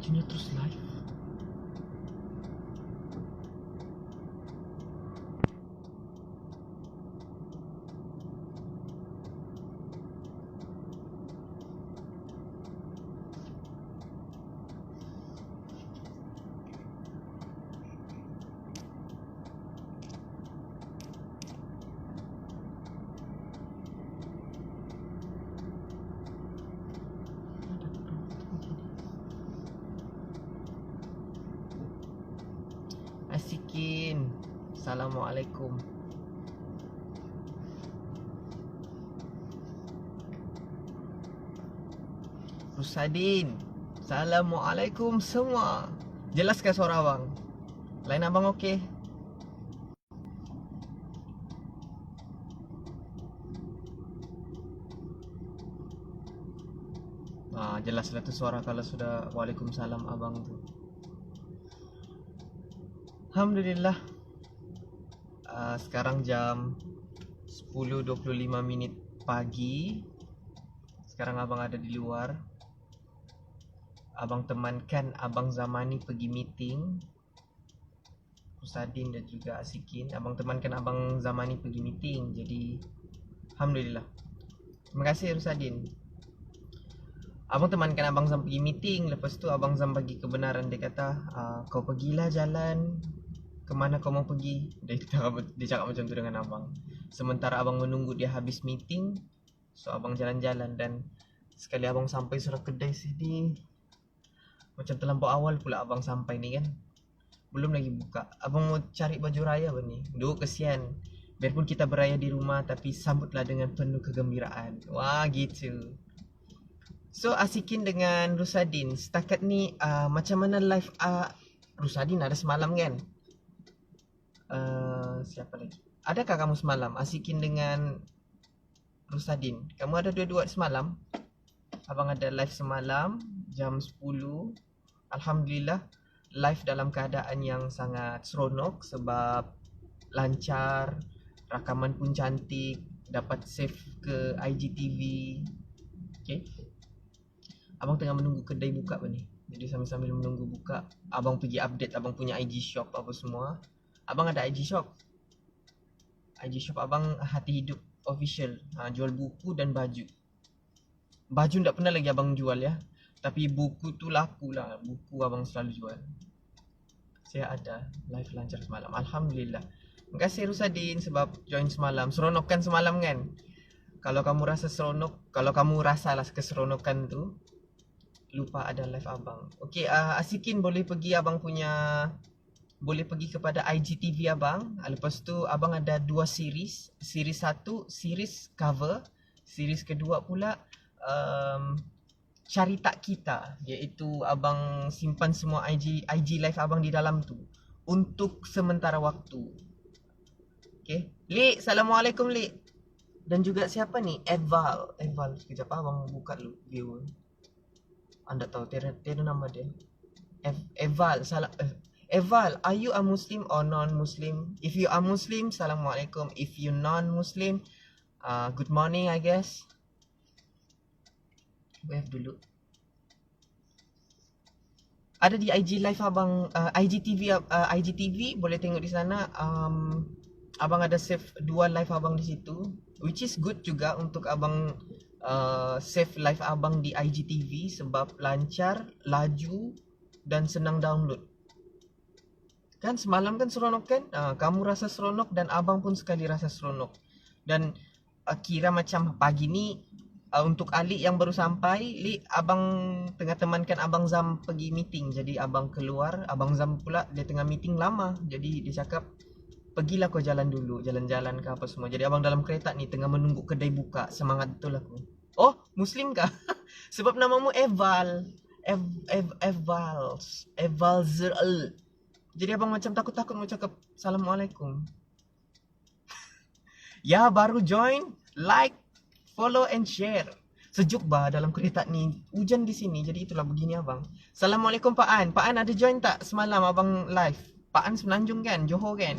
bajunya terus live. Asikin, Assalamualaikum. Rusadin, Assalamualaikum semua. Jelas ke suara abang? Lain abang okey? Jelaslah tu suara kalau sudah Waalaikumsalam abang tu. Alhamdulillah. Sekarang jam 10.25 pagi. Sekarang abang ada di luar. Abang temankan abang Zamani pergi meeting. Rusadin dan juga Asikin. Abang temankan abang Zamani pergi meeting. Jadi alhamdulillah. Terima kasih Rusadin. Abang temankan abang Zam pergi meeting. Lepas tu abang Zam bagi kebenaran. Dia kata, kau pergilah jalan, kemana kau mau pergi. Dia cakap macam tu dengan abang. Sementara abang menunggu dia habis meeting, so abang jalan-jalan. Dan sekali abang sampai surat kedai sini, macam terlampau awal pula abang sampai ni kan. Belum lagi buka. Abang mau cari baju raya apa ni? Duh, kesian. Biarpun kita beraya di rumah, tapi sambutlah dengan penuh kegembiraan. Wah, gitu. So, Asikin dengan Rusadin, setakat ni macam mana live Rusadin ada semalam kan? Siapa lagi? Adakah kamu semalam? Asikin dengan Rusadin. Kamu ada dua-dua semalam? Abang ada live semalam jam 10. Alhamdulillah, live dalam keadaan yang sangat seronok sebab lancar, rakaman pun cantik, dapat save ke IGTV. Okay. Abang tengah menunggu kedai buka apa ni. Jadi sambil-sambil menunggu buka, abang pergi update abang punya IG shop apa semua. Abang ada IG shop. IG shop abang Hati Hidup Official. Jual buku dan baju. Baju tak pernah lagi abang jual ya. Tapi buku tu laku lah. Buku abang selalu jual. Saya ada live lancar semalam. Alhamdulillah. Terima kasih Rusadin sebab join semalam. Seronok kan semalam kan? Kalau kamu rasa seronok, kalau kamu rasalah keseronokan tu, lupa ada live abang. Okey, Asikin boleh pergi abang punya, boleh pergi kepada IGTV abang. Lepas tu abang ada dua series. Series satu, series cover. Series kedua pula Cerita Kita, iaitu abang simpan semua IG live abang di dalam tu untuk sementara waktu. Okey. Lik, Assalamualaikum Lik. Dan juga siapa ni? Eval, sekejap abang buka dulu view. Anda tahu tiada nama dia. Eval, Eval, are you a Muslim or non-Muslim? If you are Muslim, Assalamualaikum. If you non-Muslim, good morning I guess. Wave dulu. Ada di IG live abang, IGTV boleh tengok di sana. Abang ada save dua live abang di situ, which is good juga untuk abang save live abang di IGTV sebab lancar, laju dan senang download. Kan semalam kan seronok kan? Kamu rasa seronok dan abang pun sekali rasa seronok. Dan kira macam pagi ni untuk Ali yang baru sampai, abang tengah temankan abang Zam pergi meeting. Jadi abang keluar, abang Zam pula dia tengah meeting lama. Jadi dia cakap, pergilah kau jalan dulu, jalan-jalan ke apa semua. Jadi abang dalam kereta ni tengah menunggu kedai buka. Semangat betul aku. Oh, Muslim kah? Sebab namamu Eval. Eval Zir'al. Jadi abang macam takut-takut mau cakap Assalamualaikum. Ya, baru join, like, follow and share. Sejuk bah dalam kereta ni. Hujan di sini, jadi itulah begini abang. Assalamualaikum Pak An. Pak An ada join tak semalam abang live? Pak An Semenanjung kan? Johor kan?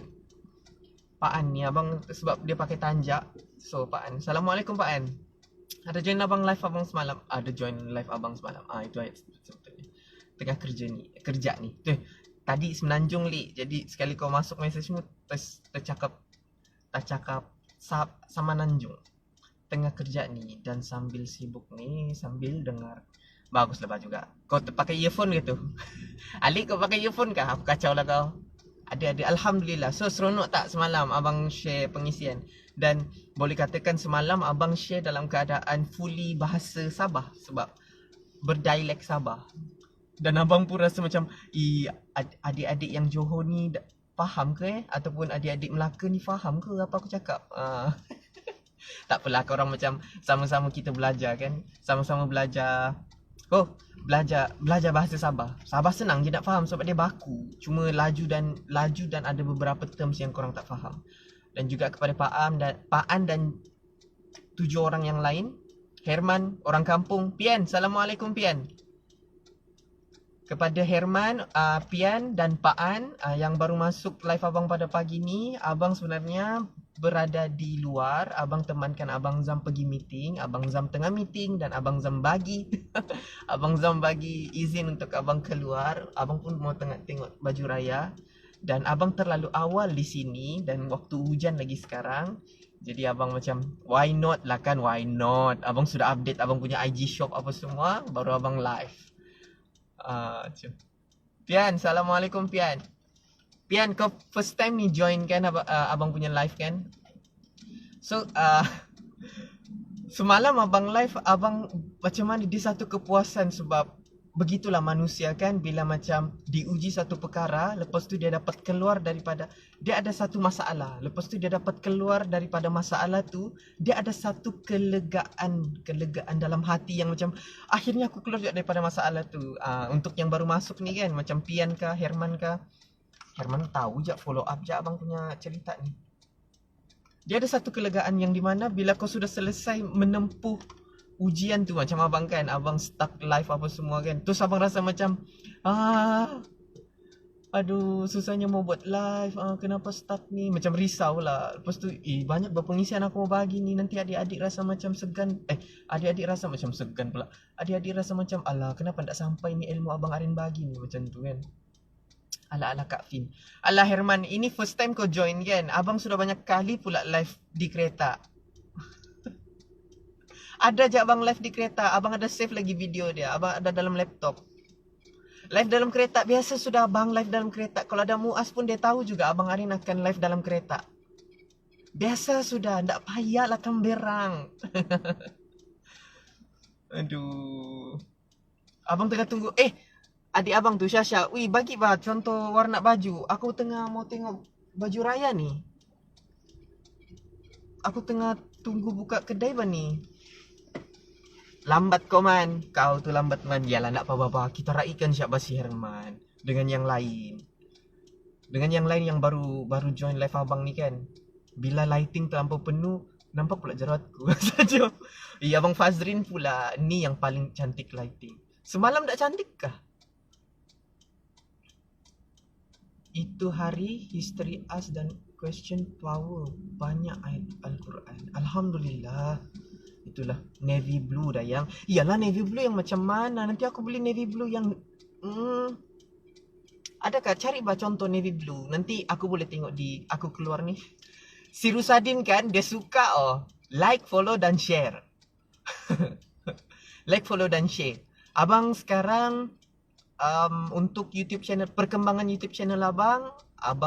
Pak An ni abang sebab dia pakai tanjak. So Pak An. Assalamualaikum Pak An. Ada join abang live abang semalam? Ada join live abang semalam. Itu ayat sebetulnya. tengah kerja ni. Tadi semenanjung Lik. Jadi sekali kau masuk message-mu tercakap sama Nanjung. Tengah kerja ni dan sambil sibuk ni, sambil dengar. Baguslah baju juga. Kau pakai earphone gitu. Alik, kau pakai earphone kah? Aku kacau lah kau. Ada. Alhamdulillah. So seronok tak semalam abang share pengisian? Dan boleh katakan semalam abang share dalam keadaan fully bahasa Sabah sebab berdialek Sabah. Dan abang pun rasa macam adik-adik yang Johor ni faham ke ataupun adik-adik Melaka ni faham ke apa aku cakap. Tak apalah, korang macam sama-sama kita belajar kan. Sama-sama belajar. Belajar bahasa Sabah. Sabah senang je nak faham sebab dia baku. Cuma laju dan ada beberapa terms yang korang tak faham. Dan juga kepada Pak An dan 7 orang yang lain. Herman, orang kampung. Pian, Assalamualaikum Pian. Kepada Herman, Pian dan Pak An yang baru masuk live abang pada pagi ni, abang sebenarnya berada di luar. Abang temankan Abang Zam pergi meeting. Abang Zam tengah meeting dan Abang Zam bagi Abang Zam bagi izin untuk abang keluar. Abang pun mau tengok baju raya. Dan abang terlalu awal di sini dan waktu hujan lagi sekarang. Jadi abang macam why not lah kan, why not. Abang sudah update abang punya IG shop apa semua, baru abang live. Pian, Assalamualaikum Pian. Pian, kau first time ni join kan abang punya live kan? So, semalam abang live, abang macam mana dia satu kepuasan sebab begitulah manusia kan, bila macam diuji satu perkara, lepas tu dia dapat keluar daripada, dia ada satu masalah, lepas tu dia dapat keluar daripada masalah tu, dia ada satu kelegaan dalam hati yang macam akhirnya aku keluar daripada masalah tu. Untuk yang baru masuk ni kan, macam Pian kah, Herman kah, Herman tahu je, follow up je abang punya cerita ni. Dia ada satu kelegaan yang dimana bila kau sudah selesai menempuh ujian tu, macam abang kan, abang stuck live apa semua kan, terus abang rasa macam aduh susahnya mau buat live, kenapa stuck ni, macam risau lah. Lepas tu banyak berpengisian aku mau bagi ni, nanti adik-adik rasa macam segan, adik-adik rasa macam segan pula, adik-adik rasa macam alah kenapa tak sampai ni ilmu abang Arin bagi ni, macam tu kan. Alah Kak Fin, alah Herman, ini first time kau join kan, abang sudah banyak kali pula live di kereta. Ada je abang live di kereta, abang ada save lagi video dia, abang ada dalam laptop. Live dalam kereta, biasa sudah abang live dalam kereta. Kalau ada Muaz pun dia tahu juga abang Arin akan live dalam kereta. Biasa sudah, ndak payahlah kamberang. Aduh. Abang tengah tunggu, adik abang tu Syasha, bagi bah contoh warna baju. Aku tengah mau tengok baju raya ni. Aku tengah tunggu buka kedai bah ni. Lambat kau man. Kau tu lambat man. Yalah nak apa-apa. Kita raikan siapa si Herman. Dengan yang lain. Dengan yang lain yang baru join live abang ni kan. Bila lighting terlampau penuh, nampak pula jerawatku. Saja. Abang Fazrin pula. Ni yang paling cantik lighting. Semalam tak cantik kah? Itu hari history us dan question power. Banyak ayat Al-Quran. Alhamdulillah. Itulah navy blue dah yang. Iyalah navy blue yang macam mana? Nanti aku beli navy blue yang adakah cari bah contoh navy blue. Nanti aku boleh tengok di aku keluar ni. Si Rusadin kan dia suka like, follow dan share. Like, follow dan share. Abang sekarang untuk YouTube channel, perkembangan YouTube channel abang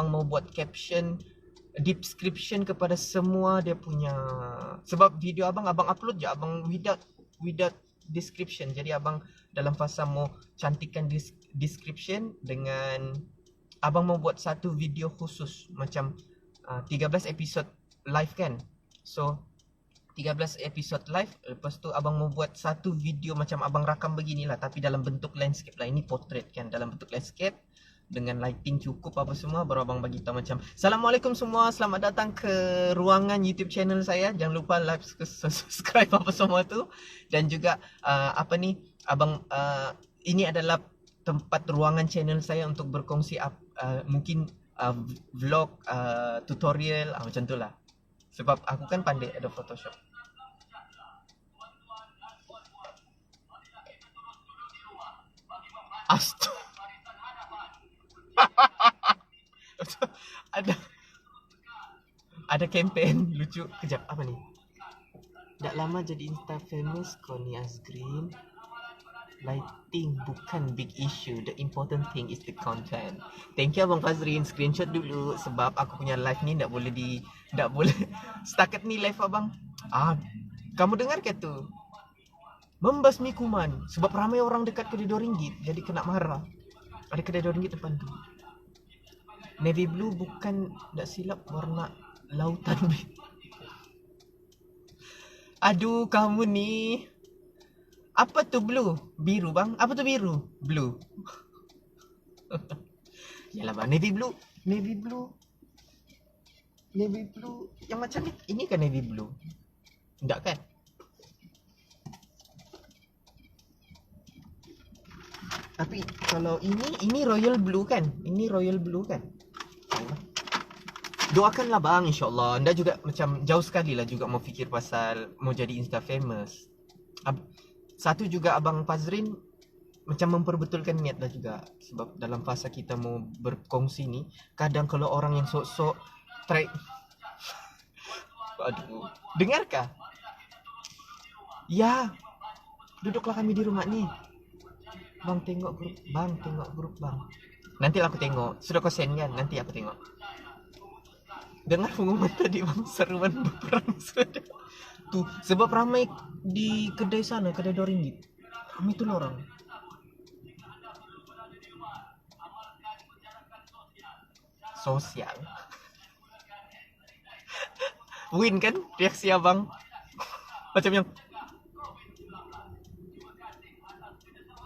mau buat caption description kepada semua dia punya, sebab video abang upload je abang without description. Jadi abang dalam fasa mau cantikkan description dengan abang mau buat satu video khusus macam 13 episod live kan. So 13 episod live, lepas tu abang mau buat satu video macam abang rakam beginilah tapi dalam bentuk landscape lah. Ini portrait kan, dalam bentuk landscape dengan lighting cukup apa semua, baru abang bagi tahu macam Assalamualaikum semua, selamat datang ke ruangan YouTube channel saya. Jangan lupa like, subscribe apa semua tu. Dan juga abang ini adalah tempat ruangan channel saya untuk berkongsi mungkin vlog, tutorial macam tu lah. Sebab aku kan pandai ada Photoshop. Astaga. ada ada campaign lucu. Kejap, apa ni? Tak lama jadi Insta famous, Connie Asgreen. Lighting bukan big issue. The important thing is the content. Thank you Abang Fazrin. Screenshot dulu sebab aku punya live ni tak boleh setakat ni live abang. Kamu dengar ke tu? Membasmi kuman sebab ramai orang dekat kedai RM2 jadi kena marah. Ada kedai RM2 depan tu. Navy blue bukan, tak silap, warna lautan. Aduh, kamu ni. Apa tu blue? Biru bang? Apa tu biru? Blue. Yalah bang, navy blue. Navy blue. Navy blue yang macam ni. Ini kan navy blue? Tak kan? Tapi kalau ini royal blue kan? Ini royal blue kan? Doakanlah bang, insyaAllah. Anda juga macam jauh sekali lah juga mau fikir pasal mau jadi Insta famous. Satu juga Abang Fazrin macam memperbetulkan niat dah juga. Sebab dalam fasa kita mau berkongsi ni, kadang kalau orang yang sok-sok try. Aduh, dengarkah? Ya, duduklah kami di rumah ni. Bang tengok grup bang. Nanti aku tengok. Sudah kau send kan? Nanti aku tengok. Dengar pengumuman tadi bang, seruan berperang sudah. Tuh, sebab ramai di kedai sana, kedai RM2. Ramai tu orang. Sosial. Win kan reaksi abang? Macam yang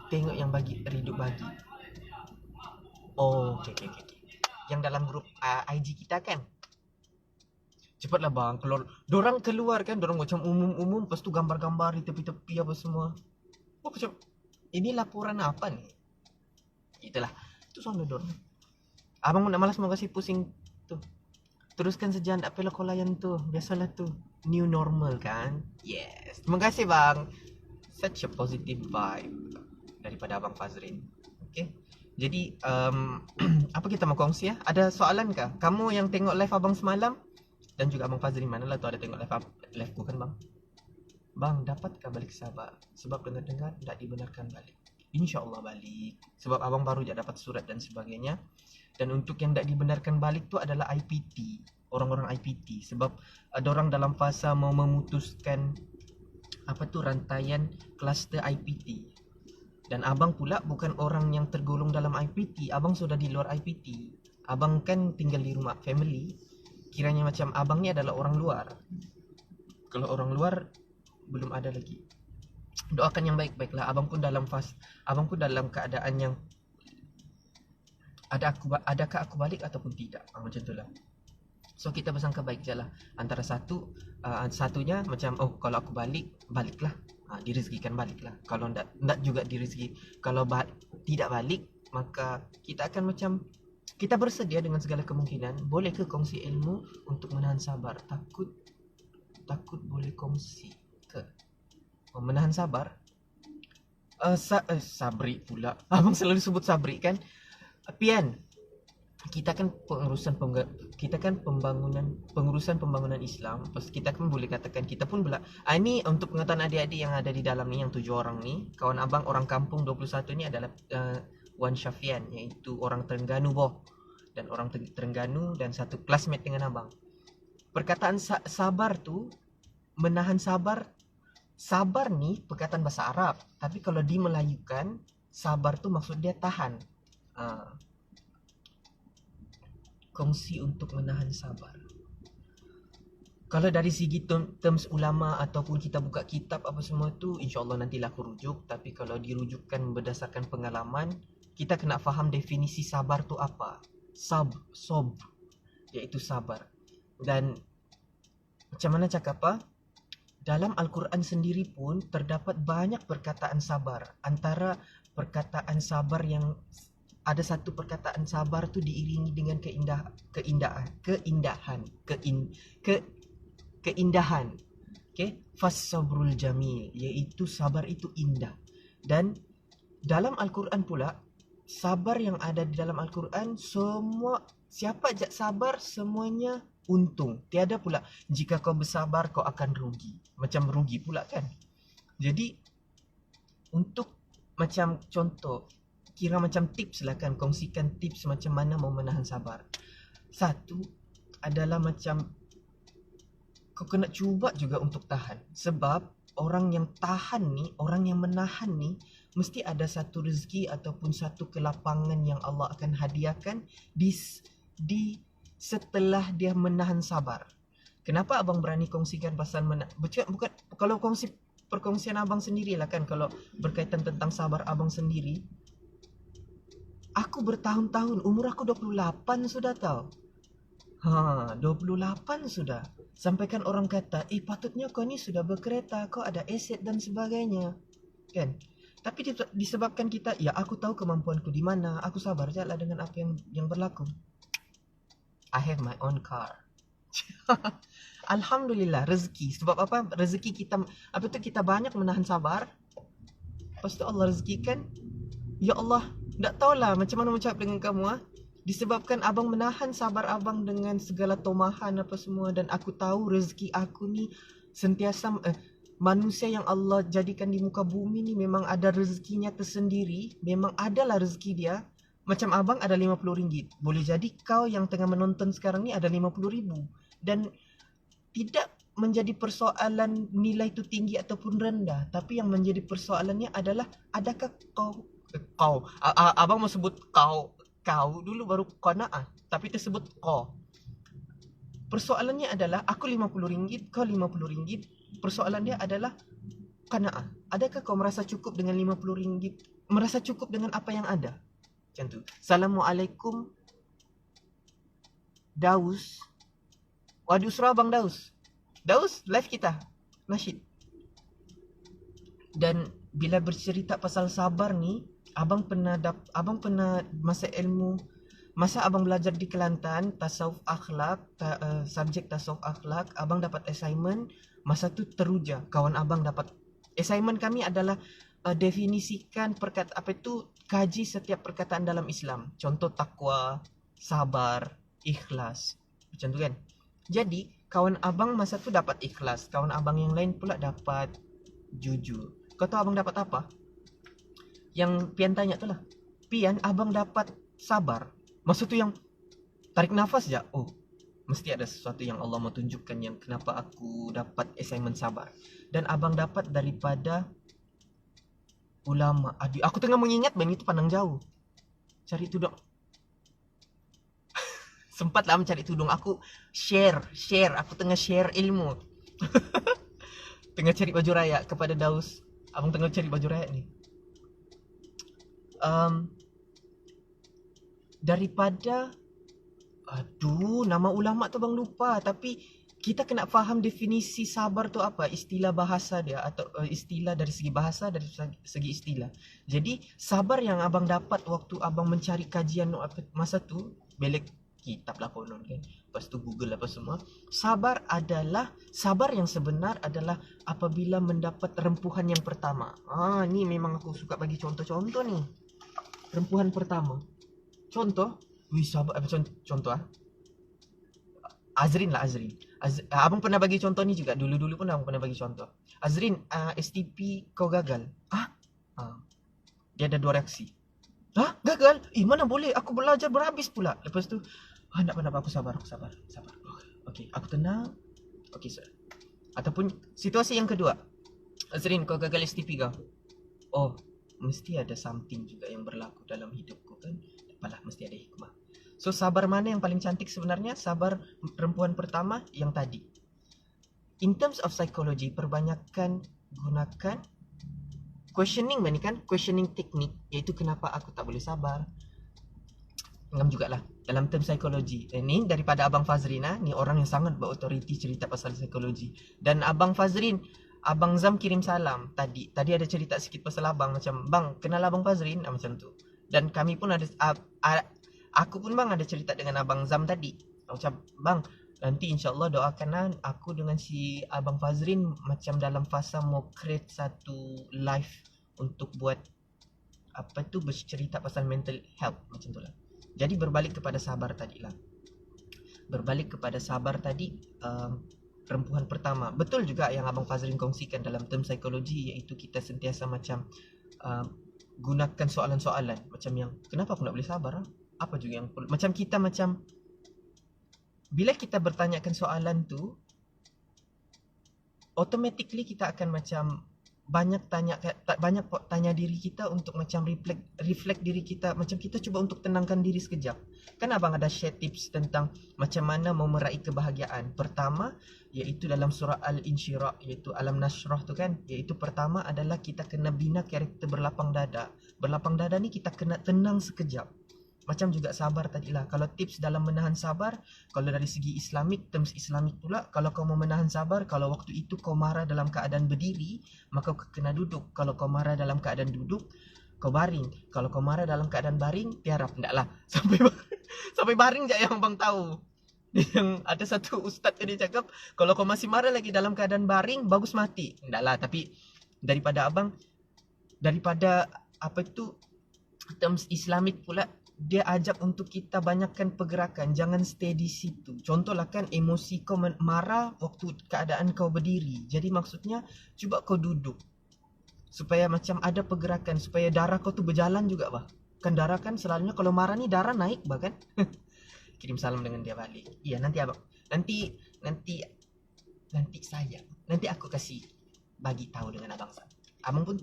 tengok yang bagi, redup bagi. Oh, okay. Yang dalam grup IG kita kan? Cepatlah bang, dorang keluar kan, dorang macam umum-umum, lepas tu gambar-gambar di tepi-tepi apa semua. Oh macam, ini laporan apa ni? Itulah, itu soal dorang. Abang nak malas mau kasih pusing tu. Teruskan saja, tak perlu kau layan tu. Biasalah tu, new normal kan? Yes, terima kasih bang. Such a positive vibe daripada Abang Fazrin. Okay, jadi apa kita mau kongsi ya? Ada soalan kah? Kamu yang tengok live abang semalam dan juga Abang Fazrin, manalah tu ada tengok live ku kan bang? Bang, dapatkah balik sabar? Sebab dengar-dengar tak dibenarkan balik. InsyaAllah balik. Sebab abang baru je dapat surat dan sebagainya. Dan untuk yang tak dibenarkan balik tu adalah IPT. Orang-orang IPT. Sebab ada orang dalam fasa mau memutuskan apa tu rantaian kluster IPT. Dan abang pula bukan orang yang tergolong dalam IPT. Abang sudah di luar IPT. Abang kan tinggal di rumah family. Kiranya macam abang ni adalah orang luar. Kalau orang luar belum ada lagi. Doakan yang baik-baiklah. Abang pun dalam keadaan yang adakah aku balik ataupun tidak. Macam itulah. So kita bersangka baik je lah. Antara satunya macam kalau aku baliklah. Direzekikan baliklah. Kalau tak juga direzeki. Kalau tidak balik, maka kita akan macam kita bersedia dengan segala kemungkinan. Boleh ke kongsi ilmu untuk menahan sabar? Takut boleh kongsi ke? Menahan sabar? Sabri pula. Abang selalu sebut Sabri kan? Pian, kita kan pengurusan pembangunan Islam. Pas kita kan boleh katakan kita pun pula. Ini untuk pengetahuan adik-adik yang ada di dalam ni, yang 7 orang ni. Kawan abang orang kampung 21 ni adalah Wan Syafian, iaitu orang Terengganu boh. Dan orang Terengganu dan satu classmate dengan abang. Perkataan sabar tu, menahan sabar. Sabar ni perkataan bahasa Arab. Tapi kalau dimelayukan, sabar tu maksud dia tahan. Kongsi untuk menahan sabar. Kalau dari segi terms ulama ataupun kita buka kitab apa semua tu, insyaAllah nantilah aku rujuk. Tapi kalau dirujukkan berdasarkan pengalaman, kita kena faham definisi sabar tu apa. Sob, iaitu sabar. Dan macam mana cakap apa? Dalam Al-Quran sendiri pun terdapat banyak perkataan sabar. Antara perkataan sabar yang ada satu perkataan sabar tu diiringi dengan keindahan. Okay? Fas-sabrul jamil, iaitu sabar itu indah. Dan dalam Al-Quran pula sabar yang ada di dalam Al-Quran, semua siapa ajak sabar semuanya untung. Tiada pula jika kau bersabar kau akan rugi. Macam rugi pula kan. Jadi untuk macam contoh, kira macam tips lah kan, kongsikan tips macam mana mau menahan sabar. Satu adalah macam kau kena cuba juga untuk tahan. Sebab orang yang tahan ni, orang yang menahan ni, mesti ada satu rezeki ataupun satu kelapangan yang Allah akan hadiahkan di setelah dia menahan sabar. Kenapa abang berani kongsikan pasal bukan kalau perkongsian abang sendirilah kan, kalau berkaitan tentang sabar abang sendiri. Aku bertahun-tahun, umur aku 28 sudah tahu. 28 sudah. Sampai kan orang kata, patutnya kau ni sudah berkereta, kau ada aset dan sebagainya. Kan? Tapi disebabkan kita, ya aku tahu kemampuanku di mana, aku sabar je lah dengan apa yang berlaku. I have my own car. Alhamdulillah, rezeki. Sebab apa? Rezeki kita, kita banyak menahan sabar. Lepas tu Allah rezekikan. Ya Allah, tak tahulah macam mana mengucap dengan kamu. Disebabkan abang menahan sabar abang dengan segala tomahan apa semua. Dan aku tahu rezeki aku ni sentiasa manusia yang Allah jadikan di muka bumi ni memang ada rezekinya tersendiri. Memang adalah rezeki dia. Macam abang ada RM50. Boleh jadi kau yang tengah menonton sekarang ni ada RM50,000. Dan tidak menjadi persoalan nilai itu tinggi ataupun rendah. Tapi yang menjadi persoalannya adalah adakah abang mau sebut kau dulu baru qanaah. Tapi tersebut kau. Persoalannya adalah aku RM50, kau RM50. Persoalan dia adalah qanaah. Adakah kau merasa cukup dengan RM50? Merasa cukup dengan apa yang ada? Macam tu. Assalamualaikum Daus. Waduh surah abang Daus. Daus, live kita. Nasyid. Dan bila bercerita pasal sabar ni, abang pernah masa abang belajar di Kelantan, tasawuf akhlak, subjek tasawuf akhlak, abang dapat assignment, masa tu teruja. Kawan abang dapat assignment kami adalah definisikan kaji setiap perkataan dalam Islam. Contoh takwa, sabar, ikhlas. Macam tu kan. Jadi, kawan abang masa tu dapat ikhlas, kawan abang yang lain pula dapat jujur. Kau tahu abang dapat apa? Yang Pian tanya tu lah. Pian, abang dapat sabar. Maksud tu yang tarik nafas je. Oh, mesti ada sesuatu yang Allah mau tunjukkan yang kenapa aku dapat assignment sabar. Dan abang dapat daripada ulama. Aduh, aku tengah mengingat bang itu pandang jauh. Cari tudung. Sempatlah mencari tudung. Aku share. Aku tengah share ilmu. Tengah cari baju raya kepada Daus. Abang tengah cari baju raya ni. Daripada nama ulama tu bang lupa, tapi kita kena faham definisi sabar tu apa, istilah bahasa dia atau istilah dari segi bahasa, dari segi istilah. Jadi sabar yang abang dapat waktu abang mencari kajian masa tu, belek kitab lah konon kan, lepas tu Google apa semua. Sabar yang sebenar adalah apabila mendapat rempuhan yang pertama. Ni memang aku suka bagi contoh-contoh ni. Rempuhan pertama. Contoh, sabar contoh Azrin. Abang pernah bagi contoh ni juga. Dulu pun abang pernah bagi contoh. Azrin, STP kau gagal. Dia ada 2 reaksi. Gagal? Mana boleh? Aku belajar berhabis pula. Lepas tu, nak aku sabar. Okay, aku tenang. Okay, sir. Ataupun situasi yang kedua. Azrin, kau gagal STP kau. Oh, mesti ada something juga yang berlaku dalam hidupku kan. Apalah, mesti ada hikmah. So, sabar mana yang paling cantik sebenarnya? Sabar rempuhan pertama yang tadi. In terms of psychology, perbanyakan gunakan questioning kan? Questioning teknik, iaitu kenapa aku tak boleh sabar. Ngam jugalah dalam term psikologi. Ini daripada Abang Fazrin ni orang yang sangat berautoriti cerita pasal psikologi. Dan Abang Fazrin, Abang Zam kirim salam tadi ada cerita sikit pasal abang, macam bang kenal Abang Fazrin macam tu. Dan kami pun ada aku pun bang ada cerita dengan Abang Zam tadi. Macam bang, nanti insyaAllah doakan aku dengan si Abang Fazrin macam dalam fasa mau create satu live untuk buat bercerita pasal mental health macam tu lah. Jadi berbalik kepada sabar tadi lah. Perempuan pertama. Betul juga yang Abang Fazrin kongsikan dalam term psikologi, iaitu kita sentiasa macam gunakan soalan-soalan macam yang kenapa aku nak boleh sabar? Apa juga yang macam kita macam bila kita bertanyakan soalan tu, automatically kita akan macam banyak tanya diri kita untuk macam reflect diri kita, macam kita cuba untuk tenangkan diri sekejap. Kan abang ada share tips tentang macam mana mau meraih kebahagiaan. Pertama iaitu dalam surah Al-Insyirah, iaitu Alam Nashrah tu kan, iaitu pertama adalah kita kena bina karakter berlapang dada. Berlapang dada ni kita kena tenang sekejap. Macam juga sabar tadilah. Kalau tips dalam menahan sabar, kalau dari segi Islamik, terms Islamik pula, kalau kau mau menahan sabar, kalau waktu itu kau marah dalam keadaan berdiri, maka kau kena duduk. Kalau kau marah dalam keadaan duduk, kau baring. Kalau kau marah dalam keadaan baring, tiarap. Tidaklah. Sampai baring je yang abang tahu. Yang ada satu ustaz dia cakap, kalau kau masih marah lagi dalam keadaan baring, bagus mati. Tidaklah. Tapi daripada terms Islamik pula, dia ajak untuk kita banyakkan pergerakan, jangan stay di situ. Contohlah kan, emosi kau marah waktu keadaan kau berdiri. Jadi maksudnya cuba kau duduk supaya macam ada pergerakan, supaya darah kau tu berjalan juga bah. Kan darah kan selalunya kalau marah ni darah naik bah kan. Kirim salam dengan dia balik. Iya nanti abang, nanti saya, nanti aku kasih bagi tahu dengan abang Sam. Abang pun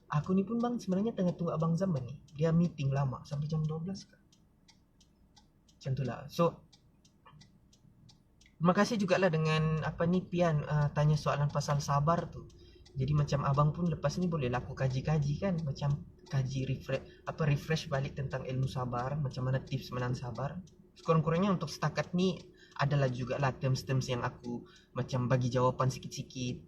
aku ni pun bang sebenarnya tengah tunggu abang Zaman ni. Dia meeting lama sampai jam 12 kan. Macam tu lah. So terima kasih jugalah dengan Pian tanya soalan pasal sabar tu. Jadi macam abang pun lepas ni boleh lah aku kaji-kaji kan, macam kaji refresh balik tentang ilmu sabar, macam mana tips menahan sabar. Kurang-kurangnya untuk setakat ni adalah jugalah terms-terms yang aku macam bagi jawapan sikit-sikit.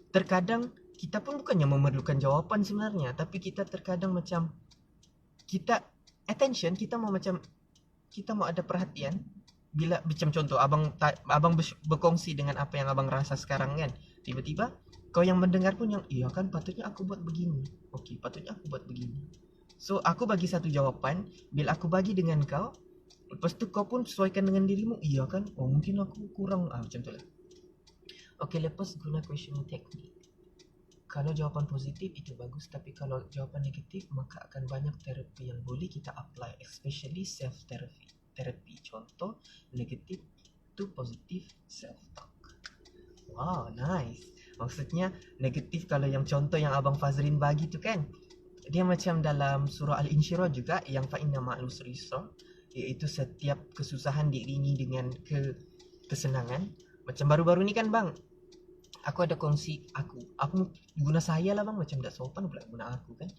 Terkadang kita pun bukannya memerlukan jawapan sebenarnya, tapi kita terkadang macam kita attention, kita mau ada perhatian. Bila macam contoh abang berkongsi dengan apa yang abang rasa sekarang kan, tiba-tiba kau yang mendengar pun yang iya kan patutnya aku buat begini, okey patutnya aku buat begini. So aku bagi satu jawapan, bila aku bagi dengan kau, lepas tu kau pun sesuaikan dengan dirimu, iya kan, oh mungkin aku kurang macam tu lah. Okey, lepas guna questioning technique. Kalau jawapan positif itu bagus, tapi kalau jawapan negatif maka akan banyak terapi yang boleh kita apply, especially self therapy. Contoh negatif to positif self talk. Wow, nice. Maksudnya negatif kalau yang contoh yang abang Fazrin bagi tu kan, dia macam dalam surah Al-Insyirah juga yang fa inna ma'al usri yusra, iaitu setiap kesusahan diiringi dengan kesenangan. Macam baru-baru ni kan bang, aku ada kongsi aku guna saya lah bang, macam tak sopan pula guna aku kan.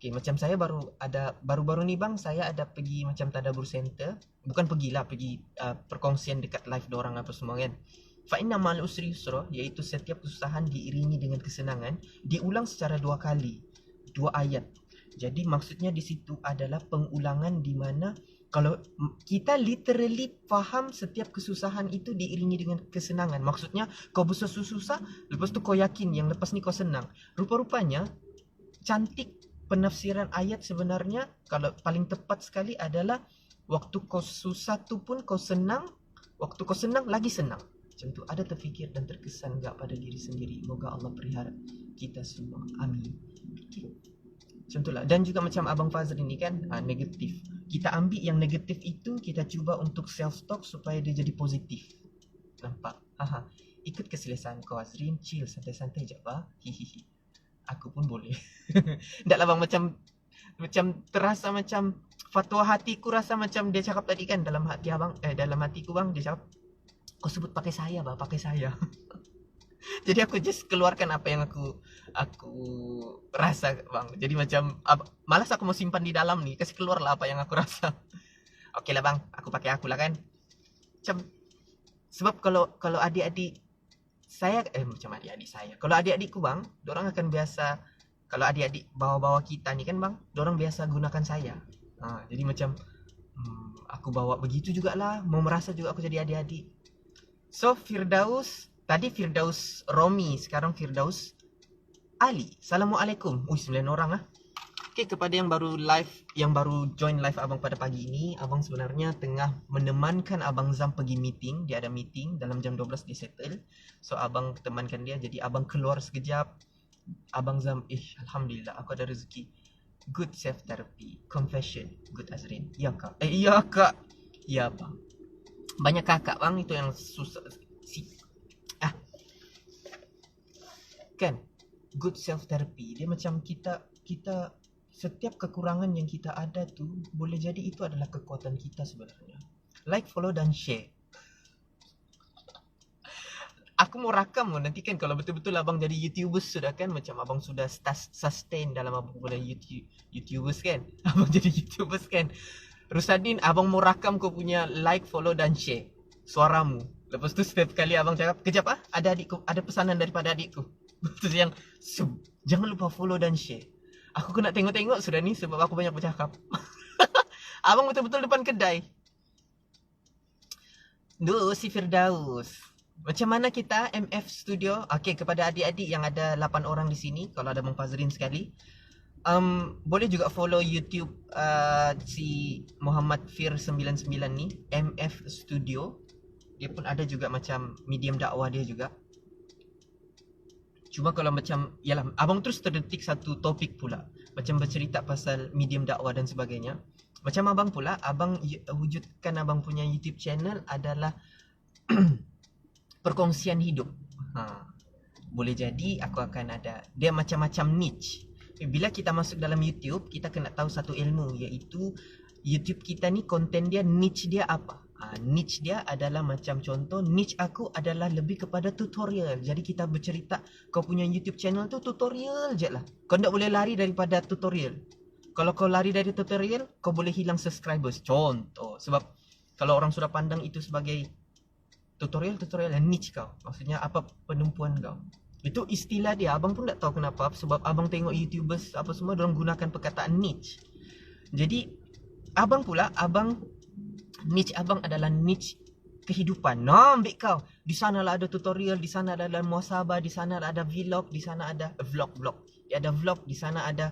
Okay, macam saya baru-baru ni bang, saya ada pergi macam tadabbur center, bukan pergi perkongsian dekat live dorang apa semua kan. Fa inna ma'al usri yusra, iaitu setiap kesusahan diiringi dengan kesenangan, diulang secara 2 kali, 2 ayat. Jadi maksudnya di situ adalah pengulangan di mana kalau kita literally faham setiap kesusahan itu diiringi dengan kesenangan. Maksudnya kau bersusah-susah, lepas tu kau yakin yang lepas ni kau senang. Rupa-rupanya cantik penafsiran ayat sebenarnya kalau paling tepat sekali adalah waktu kau susah tu pun kau senang, waktu kau senang lagi senang. Macam tu, ada terfikir dan terkesan enggak pada diri sendiri? Moga Allah pelihara kita semua. Amin. Okay. Macam tu lah. Dan juga macam abang Fazrin ni kan, negatif. Kita ambil yang negatif itu, kita cuba untuk self-talk supaya dia jadi positif. Nampak? Ikut keselesaan kau Azrin, chill, santai-santai je bah. Hihihi. Aku pun boleh. Taklah bang, macam terasa macam fatwa hatiku rasa macam dia cakap tadi kan, dalam hati abang, dalam hatiku bang, dia cakap, kau sebut pakai saya bah, pakai saya. Jadi aku just keluarkan apa yang aku rasa bang. Jadi macam malas aku mau simpan di dalam nih, kasih keluar lah apa yang aku rasa. Okey lah bang, aku pakai aku lah kan. Macam sebab kalau adik-adik saya macam adik-adik saya, kalau adik-adikku bang, dorang akan biasa, kalau adik-adik bawa-bawa kita ni kan bang, dorang biasa gunakan saya. Jadi macam aku bawa begitu jugalah, mau merasa juga aku jadi adik-adik. So Firdaus, tadi Firdaus Romi, sekarang Firdaus Ali. Assalamualaikum. 9 orang Okay, kepada yang baru live, yang baru join live abang pada pagi ini, abang sebenarnya tengah menemankan abang Zam pergi meeting. Dia ada meeting dalam jam 12 dia settle. So abang temankan dia, jadi abang keluar sekejap. Abang Zam, alhamdulillah aku ada rezeki. Good self therapy, confession, good Azrin. Ya kak. Ya kak. Ya bang. Banyak kakak bang itu yang susah. Kan? Good self therapy. Dia macam kita setiap kekurangan yang kita ada tu boleh jadi itu adalah kekuatan kita sebenarnya. Like, follow dan share. Aku mau rakam nanti kan kalau betul-betul abang jadi YouTubers sudah kan, macam abang sudah sustain dalam abang boleh YouTubers kan. Abang jadi YouTubers kan. Rusadin, abang mau rakam kau punya like, follow dan share suaramu. Lepas tu setiap kali abang cakap, kejap ada adikku, ada pesanan daripada adikku. Terus yang jangan lupa follow dan share. Aku kena tengok-tengok sudah ni sebab aku banyak bercakap. Abang betul-betul depan kedai. Duh, si Firdaus. Macam mana kita MF Studio? Okey, kepada adik-adik yang ada 8 orang di sini, kalau ada Bang Fazrin sekali, boleh juga follow YouTube si Muhammad Fir 99 ni, MF Studio. Dia pun ada juga macam medium dakwah dia juga. Cuma kalau macam, yalah, abang terus terdetik satu topik pula, macam bercerita pasal medium dakwah dan sebagainya. Macam abang pula, abang wujudkan abang punya YouTube channel adalah perkongsian hidup. Boleh jadi aku akan ada, dia macam-macam niche. Bila kita masuk dalam YouTube, kita kena tahu satu ilmu, iaitu YouTube kita ni konten dia, niche dia apa. Niche dia adalah macam contoh, niche aku adalah lebih kepada tutorial. Jadi kita bercerita, kau punya YouTube channel tu tutorial je lah. Kau tak boleh lari daripada tutorial. Kalau kau lari dari tutorial, kau boleh hilang subscribers. Contoh, sebab kalau orang sudah pandang itu sebagai tutorial niche kau. Maksudnya apa penumpuan kau. Itu istilah dia. Abang pun tak tahu kenapa, sebab abang tengok YouTubers apa semua diorang gunakan perkataan niche. Jadi abang pula, niche abang adalah niche kehidupan. Ambil kau. Di sanalah ada tutorial, di sana ada muhasabah, di sana ada vlog, di sana ada vlog. Dia ada vlog, di sana ada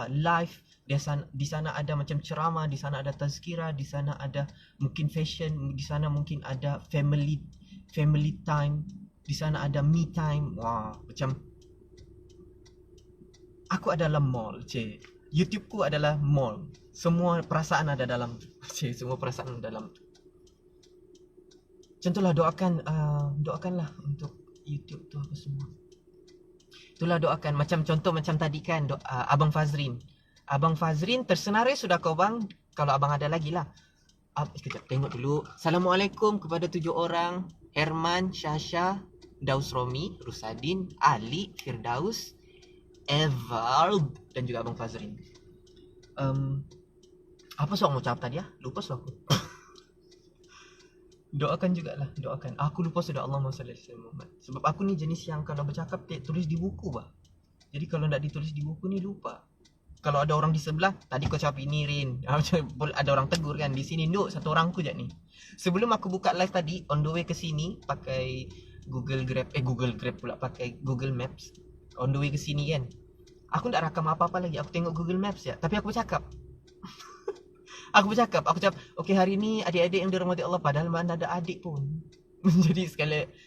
live, di sana ada macam ceramah, di sana ada tazkirah, di sana ada mungkin fashion, di sana mungkin ada family time, di sana ada me time. Wah, macam aku adalah mall, YouTubeku adalah mall. Semua perasaan ada dalam tu. Semua perasaan ada dalam tu. Contohlah doakanlah untuk YouTube tu apa semua. Itulah doakan. Macam contoh macam tadi kan, Abang Fazrin. Abang Fazrin tersenarai sudah kau bang? Kalau abang ada lagi lah. Sekejap, tengok dulu. Assalamualaikum kepada 7 orang. Herman, Syasha, Daus Romi, Rusadin, Ali, Firdaus, Evald dan juga Abang Fazrin. Apa soal mau cakap tadi ya? Lupa soal aku. Doakan jugalah, doakan. Aku lupa sudah, Allahumma salli ala Muhammad. Sebab aku ni jenis yang kalau bercakap tulis di buku bah. Jadi kalau tak ditulis di buku ni lupa. Kalau ada orang di sebelah, tadi kau cakap ini Rin. Ada orang tegur kan, di sini Nduk, satu orang ku je ni. Sebelum aku buka live tadi, on the way ke sini pakai Google Grab pula, pakai Google Maps. On the way ke sini kan. Aku tak rakam apa-apa lagi, aku tengok Google Maps ya. Tapi aku bercakap. Aku cakap, okey hari ni adik-adik yang dirahmati Allah, padahal mana ada adik pun. Jadi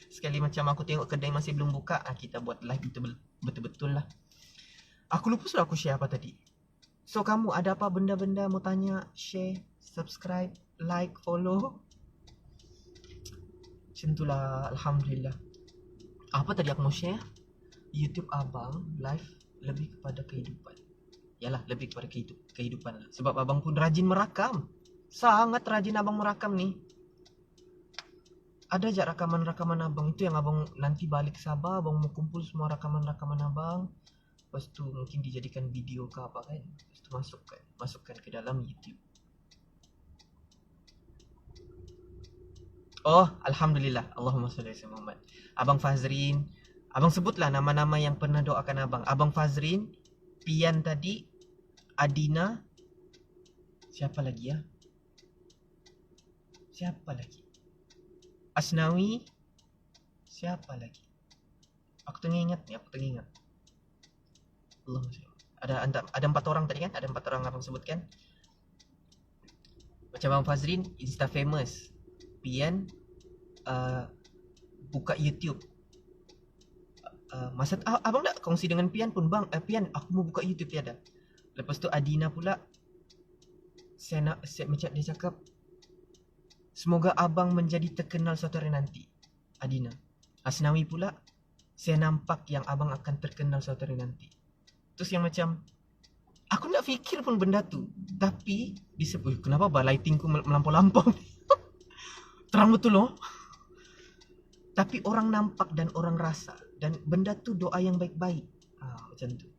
sekali macam aku tengok kedai masih belum buka, kita buat live betul-betul lah. Aku lupa sudah aku share apa tadi. So kamu ada apa benda-benda mau tanya, share, subscribe, like, follow. Macam itulah, alhamdulillah. Apa tadi aku mau share? YouTube abang live lebih kepada kehidupan. Yalah, lebih kepada kehidupan lah. Sebab abang pun rajin merakam. Sangat rajin abang merakam ni. Ada je rakaman-rakaman abang. Itu yang abang nanti balik Sabah, abang mau kumpul semua rakaman-rakaman abang. Lepas tu mungkin dijadikan video ke apa kan. Lepas tu masukkan ke dalam YouTube. Oh, alhamdulillah. Allahumma salli ala Muhammad. Abang Fazrin, abang sebutlah nama-nama yang pernah doakan abang. Abang Fazrin, Pian tadi, Adina, siapa lagi ya? Siapa lagi? Asnawi, siapa lagi? Aku tengah ingat. Allahumma salli. Ada 4 orang tadi kan? Ada 4 orang abang sebutkan. Macam Abang Fazrin, Insta famous. Pian buka YouTube. Masa abang tak kongsi dengan Pian pun, bang, Pian aku mau buka YouTube tiada. Lepas tu Adina pula, saya macam dia cakap, semoga abang menjadi terkenal suatu hari nanti, Adina. Asnawi pula, saya nampak yang abang akan terkenal suatu hari nanti. Terus yang macam, aku tak fikir pun benda tu. Tapi disebut, kenapa lightingku melampau-lampau ni? Terang betul loh. Tapi orang nampak dan orang rasa. Dan benda tu doa yang baik-baik. Macam tu.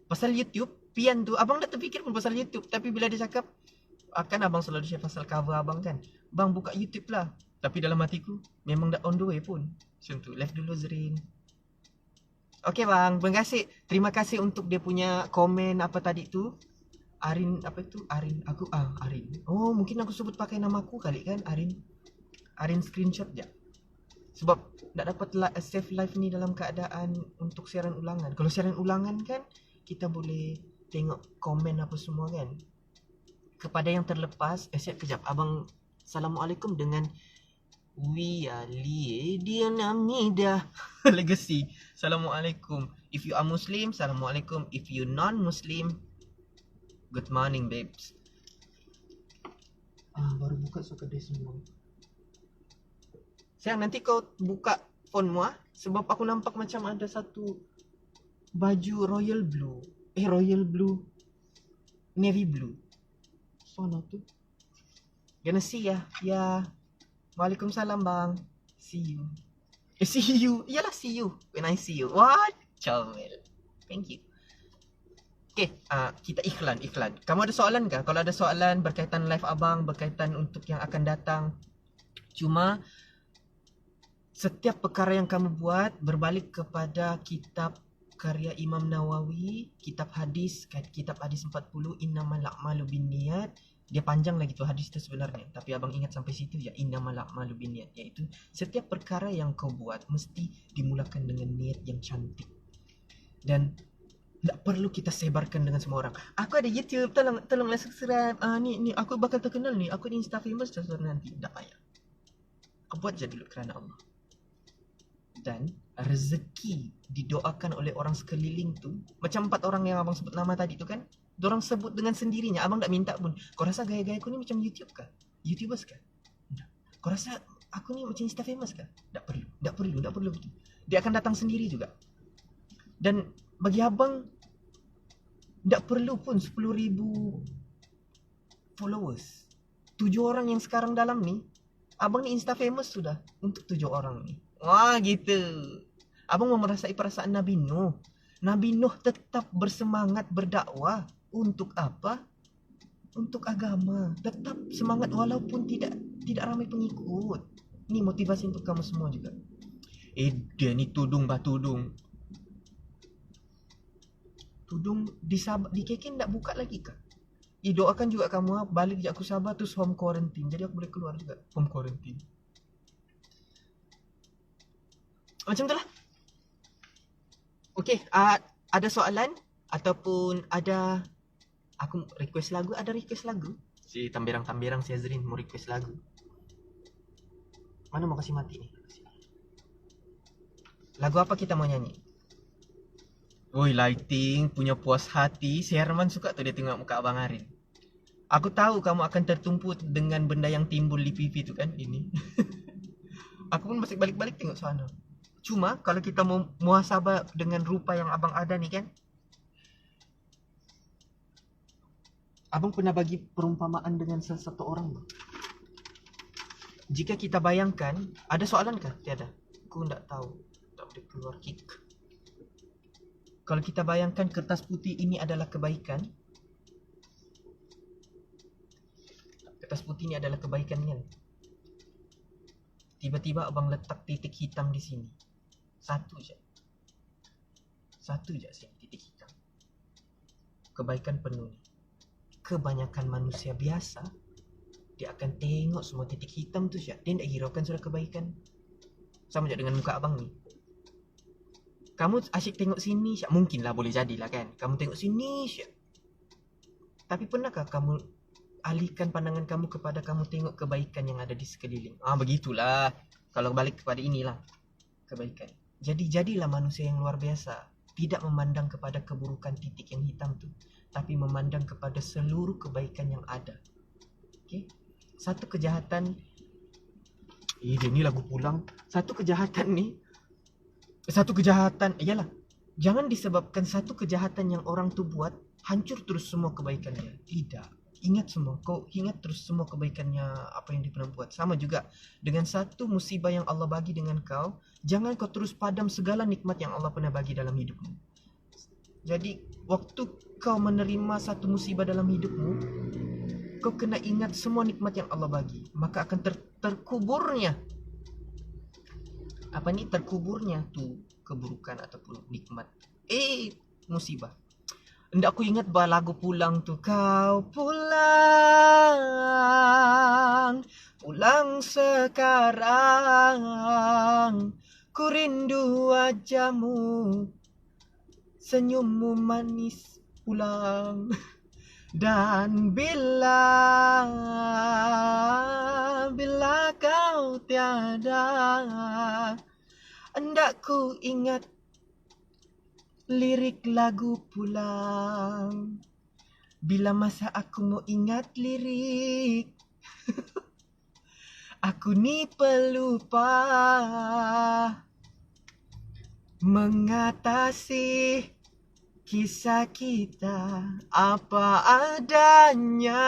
Pasal YouTube, Pian tu, abang tak terfikir pun pasal YouTube. Tapi bila dia cakap, kan abang selalu share pasal cover abang kan, bang buka YouTube lah. Tapi dalam hatiku, memang dah on the way pun. Macam tu, live dulu Zrin. Okay bang, terima kasih untuk dia punya komen apa tadi tu. Arin, apa itu? Arin, Arin. Oh, mungkin aku sebut pakai nama aku kali kan, Arin. Arin screenshot je. Sebab tak dapat save live ni dalam keadaan untuk siaran ulangan. Kalau siaran ulangan kan, kita boleh tengok komen apa semua kan. Kepada yang terlepas, siap kejap. Abang Assalamualaikum dengan dia Namida Legacy. Assalamualaikum. If you are Muslim, Assalamualaikum. If you non-Muslim, good morning babes. Baru buka so kedai semua. Sayang, nanti kau buka phone mu sebab aku nampak macam ada satu baju royal blue. Royal blue, navy blue. Sana tu. Gonna see ya. Ya. Waalaikumsalam bang. See you. See you. Iyalah see you. When I see you. What? Comel. Thank you. Okay, kita iklan. Kamu ada soalan kah? Kalau ada soalan berkaitan live abang, berkaitan untuk yang akan datang. Cuma setiap perkara yang kamu buat berbalik kepada kitab karya Imam Nawawi, kitab hadis 40, innamal a'malu binniyat. Dia panjang lagi tu hadis tu sebenarnya, tapi abang ingat sampai situ ya, innamal a'malu binniyat, iaitu setiap perkara yang kau buat mesti dimulakan dengan niat yang cantik. Dan tak perlu kita sebarkan dengan semua orang. Aku ada YouTube, tolonglah subscribe. Ni aku bakal terkenal ni, aku ni Insta famous suatu nanti. Tak payah. Kau buat je dulu kerana Allah. Dan rezeki didoakan oleh orang sekeliling tu, macam 4 orang yang abang sebut nama tadi tu kan, diorang sebut dengan sendirinya. Abang tak minta pun, kau rasa gaya-gaya aku ni macam YouTube kah? YouTubers kah? Kau rasa aku ni macam Insta famous kah? Tak perlu betul. Dia akan datang sendiri juga. Dan bagi abang, tak perlu pun 10,000 followers. 7 orang yang sekarang dalam ni, abang ni Insta famous sudah untuk 7 orang ni. Wah gitu. Abang mau merasai perasaan Nabi Nuh. Nabi Nuh tetap bersemangat berdakwah. Untuk apa? Untuk agama. Tetap semangat walaupun tidak ramai pengikut. Ini motivasi untuk kamu semua juga. Dia ni tudung. Tudung di Kekin tak buka lagi kah? Doakan juga kamu balik je aku Sabah terus home quarantine. Jadi aku boleh keluar juga home quarantine. Macam tu lah. Okay, ada soalan ataupun ada aku request lagu, ada request lagu? Si tambirang-tambirang si Azrin mau request lagu. Mana mau kasih mati nih? Lagu apa kita mau nyanyi? Woi, lighting punya puas hati. Si Herman suka tuh dia tengok muka Abang Arin. Aku tahu kamu akan tertumpu dengan benda yang timbul di pipi tu kan ini. Aku pun masih balik-balik tengok sana. Cuma kalau kita mau muhasabah dengan rupa yang abang ada ni kan, abang pernah bagi perumpamaan dengan salah satu orang. Jika kita bayangkan, ada soalan kah? Tiada. Aku tak tahu. Tak boleh keluar kick. Kalau kita bayangkan kertas putih ini adalah kebaikan. Kertas putih ini adalah kebaikan kan? Tiba-tiba abang letak titik hitam di sini. Satu je sini titik hitam. Kebaikan penuh. Kebanyakan manusia biasa, dia akan tengok semua titik hitam tu je. Dia tak hiraukan sudah kebaikan. Sama je dengan muka abang ni. Kamu asyik tengok sini, Syak. Mungkin lah, boleh jadilah kan. Kamu tengok sini, Syak. Tapi pernahkah kamu alihkan pandangan kamu kepada kamu tengok kebaikan yang ada di sekeliling? Begitulah. Kalau balik kepada inilah, kebaikan. Jadi jadilah manusia yang luar biasa. Tidak memandang kepada keburukan titik yang hitam tu, tapi memandang kepada seluruh kebaikan yang ada. Okay? Satu kejahatan, dia ni lagu pulang. Satu kejahatan, iyalah, jangan disebabkan satu kejahatan yang orang tu buat, hancur terus semua kebaikan dia. Tidak. Ingat semua, kau ingat terus semua kebaikannya, apa yang dia pernah buat. Sama juga dengan satu musibah yang Allah bagi dengan kau, jangan kau terus padam segala nikmat yang Allah pernah bagi dalam hidupmu. Jadi waktu kau menerima satu musibah dalam hidupmu, kau kena ingat semua nikmat yang Allah bagi. Maka akan terkuburnya terkuburnya tu keburukan ataupun nikmat, musibah. Ndak aku ingat lagu pulang tu. Kau pulang sekarang, ku rindu wajahmu, senyummu manis pulang. Dan bila kau tiada, hendak ku ingat lirik lagu pulang. Bila masa aku mau ingat lirik, aku ni pelupa mengatasi kisah kita apa adanya.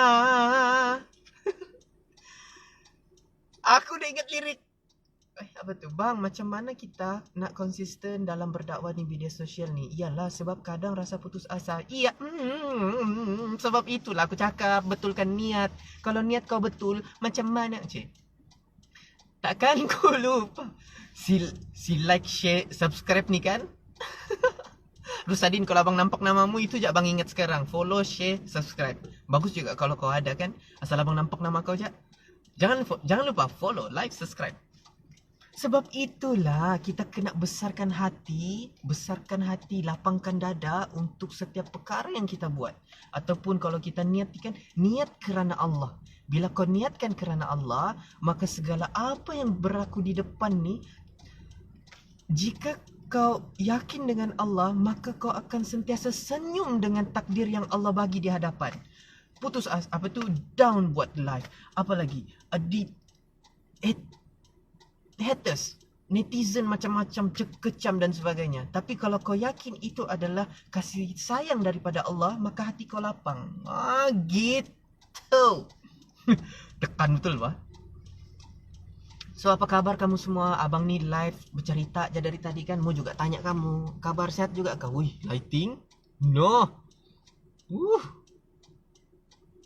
Aku dah ingat lirik. Apa tu bang, macam mana kita nak konsisten dalam berdakwah di media sosial ni? Iyalah, sebab kadang rasa putus asa. Iya, sebab itulah aku cakap, betulkan niat. Kalau niat kau betul, macam mana? Takkan ku lupa. Si like, share, subscribe ni kan? Rusadin, kalau abang nampak namamu itu je abang ingat sekarang. Follow, share, subscribe. Bagus juga kalau kau ada kan. Asal abang nampak nama kau je. Jangan lupa follow, like, subscribe. Sebab itulah kita kena besarkan hati, lapangkan dada untuk setiap perkara yang kita buat. Ataupun kalau kita niatkan, niat kerana Allah. Bila kau niatkan kerana Allah, maka segala apa yang berlaku di depan ni, jika kau yakin dengan Allah, maka kau akan sentiasa senyum dengan takdir yang Allah bagi di hadapan. Putus asa, down buat life. Apalagi haters, netizen macam-macam, kecam dan sebagainya. Tapi kalau kau yakin itu adalah kasih sayang daripada Allah, maka hati kau lapang. Gitu. Tekan betul bah. So apa kabar kamu semua? Abang ni live bercerita aja dari tadi kan. Mau juga tanya kamu, kabar sehat juga kah? Wih, lighting? No.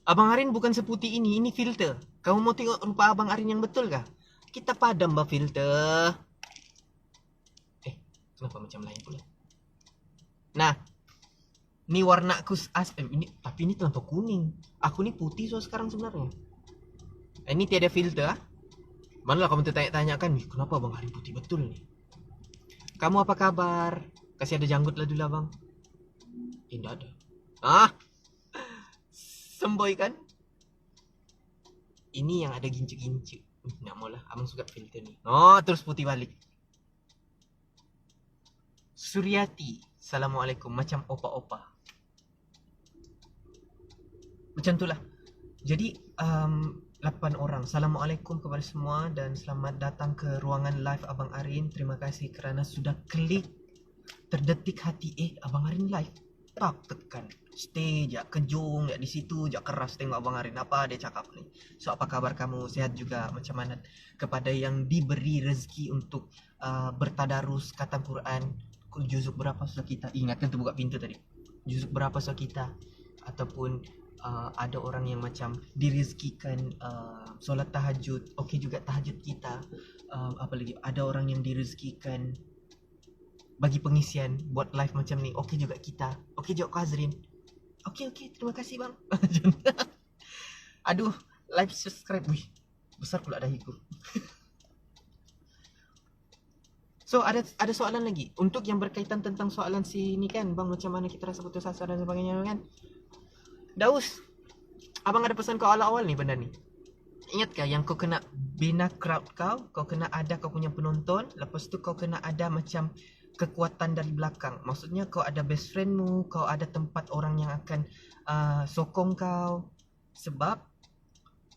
Abang Arin bukan seputih ini filter. Kamu mau tengok rupa Abang Arin yang betul kah? Kita padam bah filter. Kenapa macam lain pula? Nah, ni warna aku tapi ini terlalu kuning. Aku ni putih so sekarang sebenarnya. Ini tiada filter. Manalah kamu tertanya-tanya kan, kenapa Abang Arin putih betul nih? Kamu apa kabar? Kasih ada janggut lah dulu abang. Tidak ada. Semboy kan? Ini yang ada gincu-gincu. Nak maulah, abang suka filter ni. Terus putih balik. Suryati, Assalamualaikum. Macam opa-opa. Macam tu lah. Jadi 8 orang. Assalamualaikum kepada semua dan selamat datang ke ruangan live Abang Arin. Terima kasih kerana sudah klik. Terdetik hati, Abang Arin live. Tak tekan. Stay je, kejung je di situ je, keras tengok Abang Arin apa dia cakap ni. So apa kabar kamu? Sehat juga? Macam mana kepada yang diberi rezeki untuk bertadarus khatam Quran? Juzuk berapa sudah kita? Ingatkan tu buka pintu tadi. Juzuk berapa sudah kita? Ataupun ada orang yang macam direzekikan solat tahajud, okey juga tahajud kita. Apa lagi? Ada orang yang direzekikan bagi pengisian buat live macam ni, okey juga kita. Okey juga Kazrin. Okey, terima kasih bang. Aduh, live subscribe. Wih, besar pula dahiku. So ada soalan lagi untuk yang berkaitan tentang soalan si ni kan, bang, macam mana kita rasa putus asa dan sebagainya kan. Daus, abang ada pesan kau awal-awal ni benda ni. Ingatkah yang kau kena bina crowd kau kena ada kau punya penonton, lepas tu kau kena ada macam kekuatan dari belakang. Maksudnya kau ada best friendmu, kau ada tempat orang yang akan sokong kau. Sebab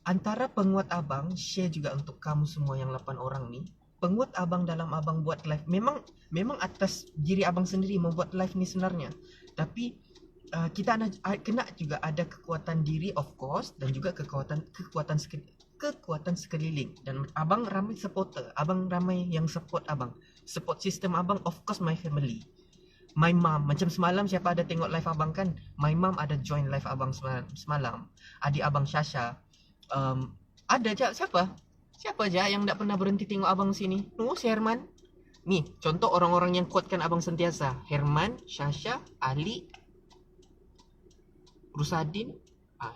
antara penguat abang, share juga untuk kamu semua yang 8 orang ni. Penguat abang dalam abang buat live memang atas diri abang sendiri membuat live ni sebenarnya. Tapi kita kena juga ada kekuatan diri of course, dan juga kekuatan sekeliling. Dan abang ramai supporter, abang ramai yang support abang. Support system abang of course my family. My mom, macam semalam siapa ada tengok live abang kan, my mom ada join live abang semalam. Adik abang Syasha, ada je siapa aja yang tak pernah berhenti tengok abang sini. Si Herman. Ni contoh orang-orang yang kuatkan abang sentiasa. Herman, Syasha, Ali, Rusadin,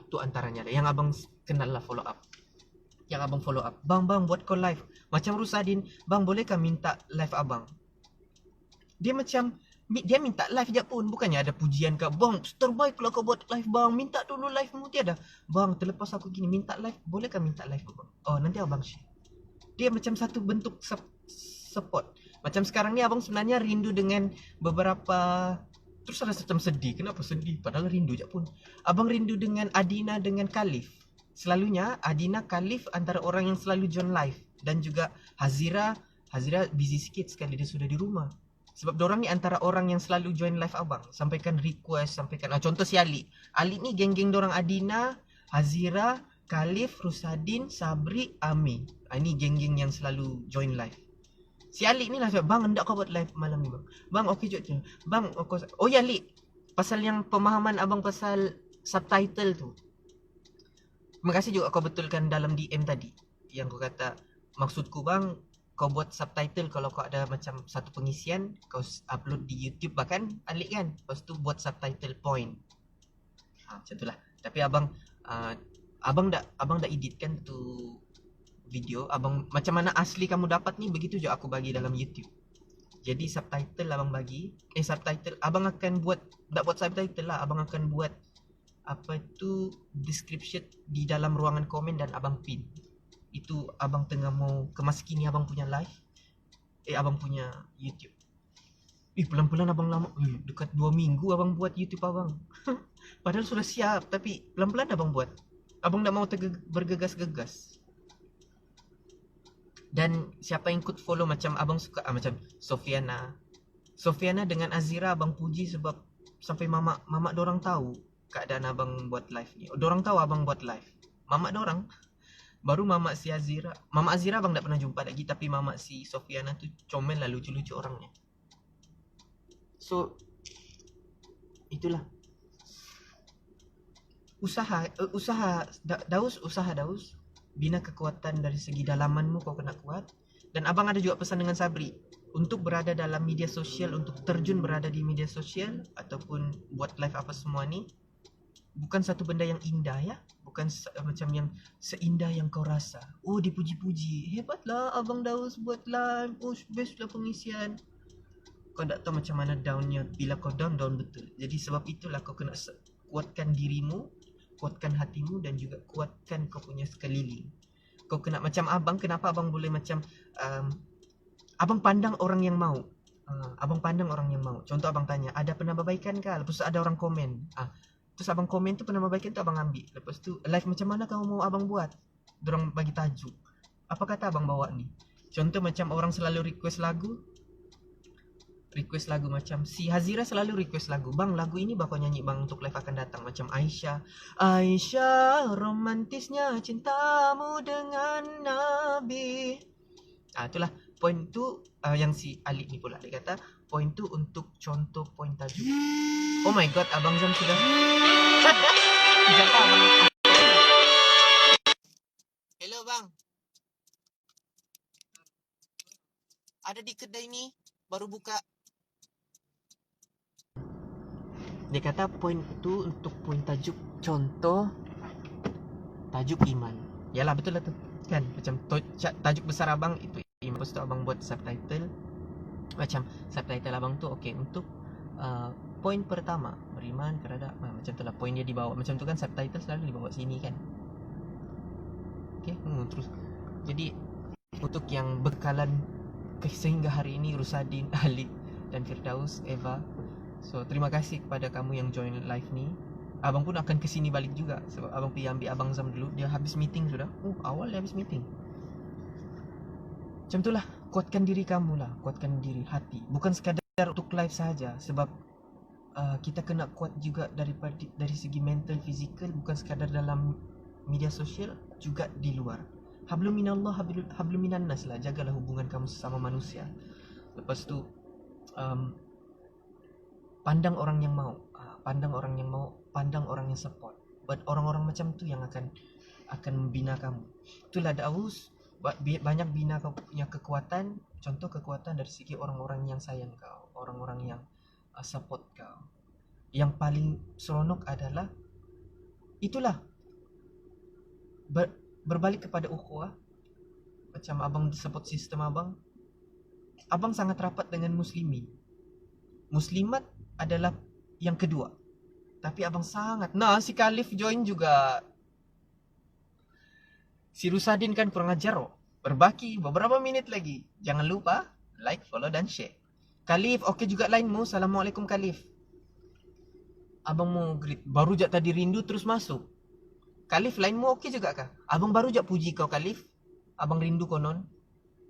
itu antaranya yang abang kenal lah, follow up. Yang abang follow up, bang buat call live. Macam Rusadin, bang bolehkah minta live abang? Dia macam dia minta live je pun, bukannya ada pujian ke, bang terbaik lah kau buat live bang, minta dulu live mu. Tiada, bang terlepas aku gini minta live, bolehkah minta live bang? Oh nanti abang share. Dia macam satu bentuk support. Macam sekarang ni abang sebenarnya rindu dengan beberapa, terus ada macam sedih. Kenapa sedih? Padahal rindu je pun. Abang rindu dengan Adina dengan Khalif. Selalunya Adina, Khalif antara orang yang selalu join live. Dan juga Hazira busy sikit sekali dia sudah di rumah. Sebab dorang ni antara orang yang selalu join live abang. Sampaikan request, contoh si Ali. Ali ni geng-geng dorang Adina, Hazira, Khalif, Rusadin, Sabri, Ami. Ini geng-geng yang selalu join live. Si Ali ni lah cakap, bang hendak kau buat live malam ni bang. Bang okey je. Bang oh ya Ali, pasal yang pemahaman abang pasal subtitle tu. Terima kasih juga kau betulkan dalam DM tadi. Yang kau kata, maksudku bang, kau buat subtitle kalau kau ada macam satu pengisian, kau upload di YouTube bahkan Ali kan. Lepas tu buat subtitle point. Macam itulah. Tapi abang dah editkan tu video. Abang macam mana asli kamu dapat ni, begitu je aku bagi dalam YouTube. Jadi subtitle abang bagi, subtitle abang akan buat, tak buat subtitle lah, abang akan buat apa itu description di dalam ruangan komen dan abang pin. Itu abang tengah mau kemas kini abang punya live, abang punya YouTube. Pelan-pelan abang lama, dekat 2 minggu abang buat YouTube abang. Padahal sudah siap, tapi pelan-pelan abang buat. Abang tak mau bergegas-gegas. Dan siapa yang ikut follow macam abang suka, macam Sofiana dengan Azira abang puji sebab sampai mama dorang tahu keadaan abang buat live ni. Dorang tahu abang buat live. Mama dorang, baru mama si Azira. Mama Azira abang tak pernah jumpa lagi, tapi mama si Sofiana tu comel lah, lucu-lucu orangnya. So itulah. Usaha Daus. Bina kekuatan dari segi dalamanmu, kau kena kuat. Dan abang ada juga pesan dengan Sabri untuk berada dalam media sosial, untuk terjun berada di media sosial ataupun buat live apa semua ni, bukan satu benda yang indah ya. Bukan macam yang seindah yang kau rasa. Oh dipuji-puji, hebatlah abang Daus buat live, oh best lah pengisian. Kau tak tahu macam mana downnya. Bila kau down betul. Jadi sebab itulah kau kena kuatkan dirimu, kuatkan hatimu, dan juga kuatkan kau punya sekeliling. Kau kena macam abang, kenapa abang boleh macam abang pandang orang yang mau. Abang pandang orang yang mau. Contoh abang tanya, ada penambahbaikan kah? Lepas tu ada orang komen. Terus abang komen tu penambahbaikan tu abang ambil. Lepas tu live macam mana kamu mau abang buat? Dorang bagi tajuk. Apa kata abang bawa ni? Contoh macam orang selalu request lagu macam si Hazira selalu request lagu. Bang, lagu ini bakal nyanyi bang untuk live akan datang. Macam Aisyah, romantisnya cintamu dengan Nabi. Itulah poin tu. Yang si Ali ni pula dia kata, poin tu untuk contoh poin tajuk. Oh my god, abang Zam sudah. Siapa abang? Hello bang. Ada di kedai ni, baru buka. Dia kata poin tu untuk poin tajuk, contoh tajuk iman. Yalah betul lah tu kan. Macam tajuk besar abang itu iman. Lepas tu abang buat subtitle Macam subtitle abang tu okey untuk poin pertama, beriman terhadap macam tu lah poin dia dibawa. Macam tu kan subtitle selalu dibawa sini kan. Okey, terus. Jadi untuk yang bekalan sehingga hari ini, Rusadin, Ali dan Firdaus, Eva. So terima kasih kepada kamu yang join live ni. Abang pun akan kesini balik juga sebab abang pergi ambil Abang Zam dulu. Dia habis meeting sudah. Awal dia habis meeting. Macam itulah, kuatkan diri kamu lah, kuatkan diri hati. Bukan sekadar untuk live sahaja, sebab kita kena kuat juga dari segi mental, fizikal, bukan sekadar dalam media sosial, juga di luar. Hablum minallah, hablum minan nas lah, jagalah hubungan kamu sesama manusia. Lepas tu pandang orang yang mau, pandang orang yang support. But orang-orang macam tu yang akan membina kamu. Itulah Daus, banyak bina kau punya kekuatan. Contoh kekuatan dari segi orang-orang yang sayang kau, orang-orang yang support kau. Yang paling seronok adalah itulah berbalik kepada ukhuwah. Macam abang support sistem abang sangat rapat dengan muslimin. Muslimat adalah yang kedua. Tapi abang sangat, si Khalif join juga. Si Rusadin kan kurang ajar berbaki beberapa minit lagi. Jangan lupa like, follow dan share. Khalif, okey juga lainmu. Assalamualaikum Khalif. Abang mau greet, baru jak tadi rindu terus masuk. Khalif, lainmu okey juga kah? Abang baru jak puji kau Khalif. Abang rindu konon.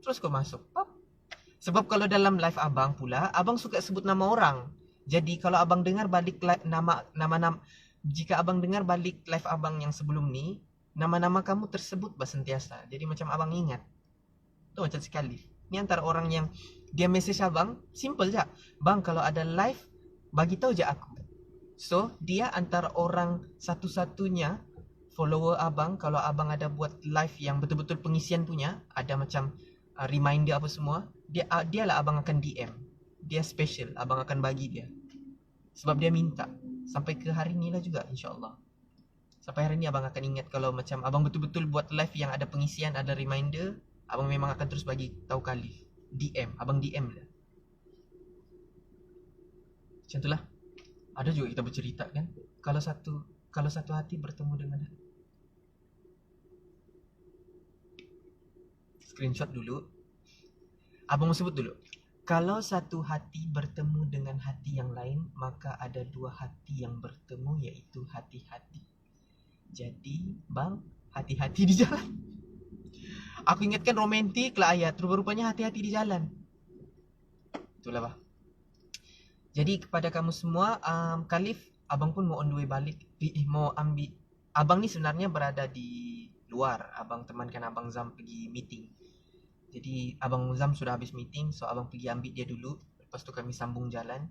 Terus kau masuk. Sebab kalau dalam live abang pula, abang suka sebut nama orang. Jadi kalau abang dengar balik nama, jika abang dengar balik live abang yang sebelum ni, nama-nama kamu tersebut bersentiasa. Jadi macam abang ingat. Tu macam sekali. Ni antara orang yang dia message abang, simple je. Bang, kalau ada live, bagi tahu je aku. So, dia antara orang satu-satunya follower abang. Kalau abang ada buat live yang betul-betul pengisian punya, ada macam reminder apa semua, dia lah abang akan DM. Dia special, abang akan bagi dia. Sebab dia minta. Sampai ke hari ni lah juga, insyaAllah. Sampai hari ni abang akan ingat kalau macam abang betul-betul buat live yang ada pengisian, ada reminder, abang memang akan terus bagi tahu Khalif. DM, abang DM lah. Macam itulah. Ada juga kita bercerita kan. Kalau satu hati bertemu dengan screenshot dulu. Abang mau sebut dulu. Kalau satu hati bertemu dengan hati yang lain, maka ada dua hati yang bertemu, yaitu hati-hati. Jadi, bang, hati-hati di jalan. Aku ingatkan romantik lah ayat, rupa-rupanya hati-hati di jalan. Itulah bah. Jadi kepada kamu semua, Khalif, abang pun mau on the way balik. Mau ambil. Abang ni sebenarnya berada di luar. Abang temankan Abang Zam pergi meeting. Jadi Abang Zam sudah habis meeting, so abang pergi ambil dia dulu. Lepas tu kami sambung jalan.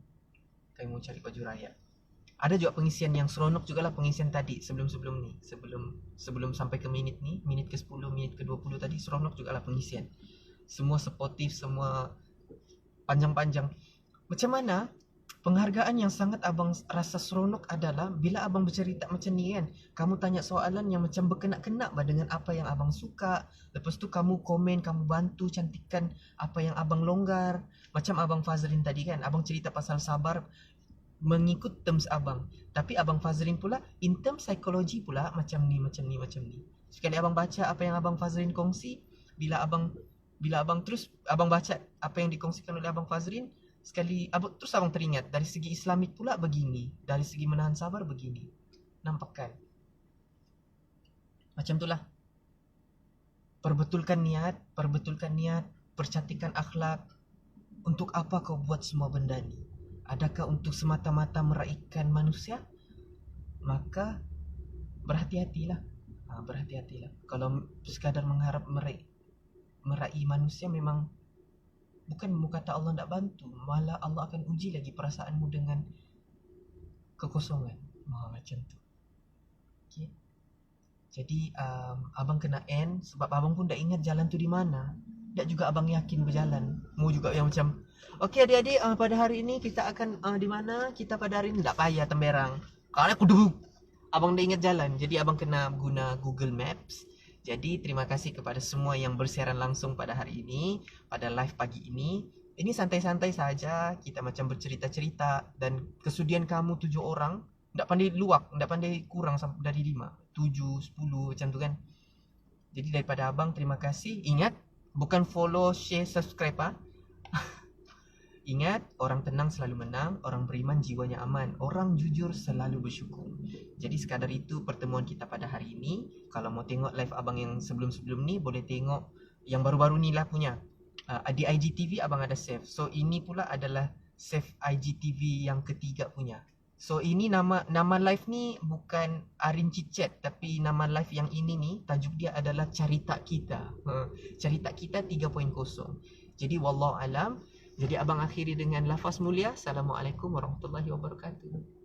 Kami mau cari baju raya. Ada juga pengisian yang seronok juga lah, pengisian tadi sebelum ni. Sebelum sampai ke minit ni, minit ke 10, minit ke 20 tadi, seronok juga lah pengisian. Semua sportif, semua panjang-panjang. Macam mana? Penghargaan yang sangat abang rasa seronok adalah bila abang bercerita macam ni kan. Kamu tanya soalan yang macam berkenak-kenak dengan apa yang abang suka. Lepas tu kamu komen, kamu bantu cantikkan apa yang abang longgar. Macam Abang Fazrin tadi kan, abang cerita pasal sabar mengikut terms abang. Tapi Abang Fazrin pula in terms psikologi pula macam ni. Sekali abang baca apa yang Abang Fazrin kongsi, bila abang terus abang baca apa yang dikongsikan oleh Abang Fazrin, terus abang teringat dari segi Islamik pula begini, dari segi menahan sabar begini. Nampak kan? Macam itulah. Perbetulkan niat, percantikan akhlak. Untuk apa kau buat semua benda ni? Adakah untuk semata-mata meraihkan manusia? Maka berhati-hatilah. Berhati-hatilah. Kalau sekadar mengharap meraih manusia, memang bukan kata Allah tak bantu, malah Allah akan uji lagi perasaanmu dengan kekosongan. Macam tu. Okay. Jadi abang kena end sebab abang pun dah ingat jalan tu di mana. Tak juga abang yakin berjalan. Mau juga yang macam, okey adik-adik, pada hari ini kita akan di mana? Kita pada hari ini tak payah temberang. Kalau aku dulu abang dah ingat jalan. Jadi abang kena guna Google Maps. Jadi terima kasih kepada semua yang bersiaran langsung pada hari ini, pada live pagi ini. Ini santai-santai saja, kita macam bercerita-cerita, dan kesudian kamu 7 orang, ndak pandai luak, ndak pandai kurang dari 5, 7, 10 macam tu kan. Jadi daripada abang terima kasih. Ingat, bukan follow, share, subscribe ah. Ingat, orang tenang selalu menang, orang beriman jiwanya aman, orang jujur selalu bersyukur. Jadi sekadar itu pertemuan kita pada hari ini. Kalau mau tengok live abang yang sebelum-sebelum ni, boleh tengok yang baru-baru ni lah punya. Di IGTV abang ada save. So ini pula adalah save IGTV yang ketiga punya. So ini nama live ni bukan Arin Chit-Chat, tapi nama live yang ini ni tajuk dia adalah Carita Kita. Carita Kita 3.0. Jadi wallahu alam. Jadi abang akhiri dengan lafaz mulia. Assalamualaikum warahmatullahi wabarakatuh.